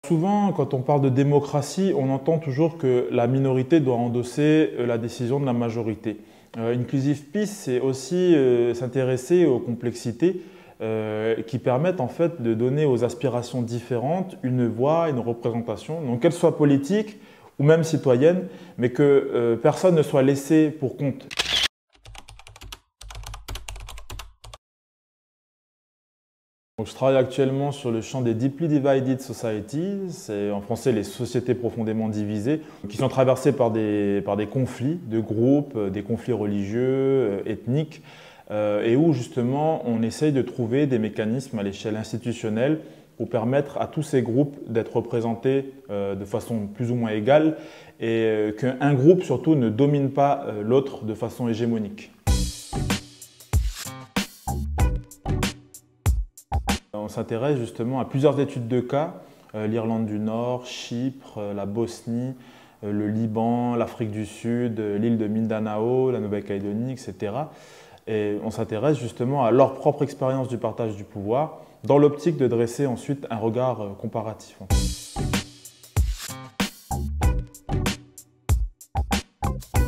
Souvent, quand on parle de démocratie, on entend toujours que la minorité doit endosser la décision de la majorité. Inclusive Peace, c'est aussi s'intéresser aux complexités qui permettent en fait de donner aux aspirations différentes une voix, une représentation, donc qu'elles soient politiques ou même citoyennes, mais que personne ne soit laissé pour compte. Donc, je travaille actuellement sur le champ des Deeply Divided Societies, en français les sociétés profondément divisées, qui sont traversées par des conflits de groupes, des conflits religieux, ethniques, et où justement on essaye de trouver des mécanismes à l'échelle institutionnelle pour permettre à tous ces groupes d'être représentés de façon plus ou moins égale et qu'un groupe surtout ne domine pas l'autre de façon hégémonique. On s'intéresse justement à plusieurs études de cas, l'Irlande du Nord, Chypre, la Bosnie, le Liban, l'Afrique du Sud, l'île de Mindanao, la Nouvelle-Calédonie, etc. Et on s'intéresse justement à leur propre expérience du partage du pouvoir, dans l'optique de dresser ensuite un regard comparatif.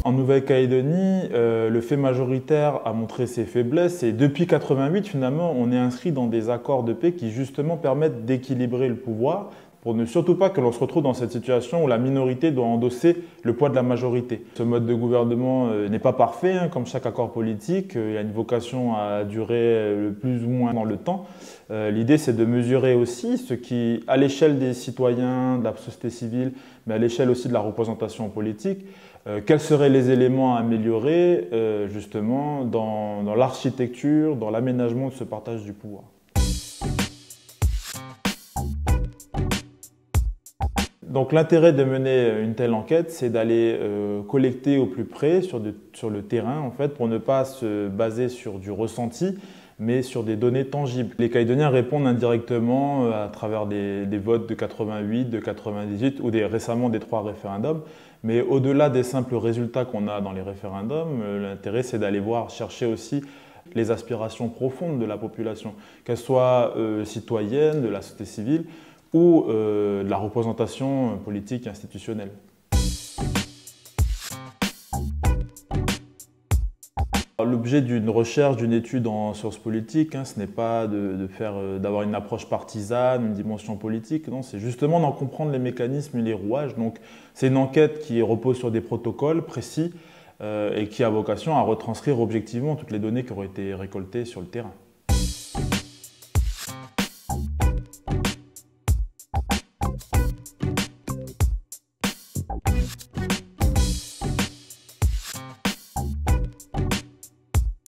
En Nouvelle-Calédonie, le fait majoritaire a montré ses faiblesses et depuis 1988, finalement, on est inscrit dans des accords de paix qui justement permettent d'équilibrer le pouvoir pour ne surtout pas que l'on se retrouve dans cette situation où la minorité doit endosser le poids de la majorité. Ce mode de gouvernement n'est pas parfait, hein, comme chaque accord politique, il a une vocation à durer le plus ou moins dans le temps. L'idée, c'est de mesurer aussi ce qui, à l'échelle des citoyens, de la société civile, mais à l'échelle aussi de la représentation politique, quels seraient les éléments à améliorer justement dans l'architecture, dans l'aménagement de ce partage du pouvoir. Donc l'intérêt de mener une telle enquête, c'est d'aller collecter au plus près sur le terrain en fait, pour ne pas se baser sur du ressenti, mais sur des données tangibles. Les Calédoniens répondent indirectement à travers des votes de 88, de 98 ou récemment des 3 référendums. Mais au-delà des simples résultats qu'on a dans les référendums, l'intérêt c'est d'aller chercher aussi les aspirations profondes de la population, qu'elles soient citoyennes, de la société civile ou de la représentation politique et institutionnelle. L'objet d'une recherche, d'une étude en sciences politiques, hein, ce n'est pas d'avoir une approche partisane, une dimension politique, non, c'est justement d'en comprendre les mécanismes et les rouages. Donc, c'est une enquête qui repose sur des protocoles précis et qui a vocation à retranscrire objectivement toutes les données qui auraient été récoltées sur le terrain.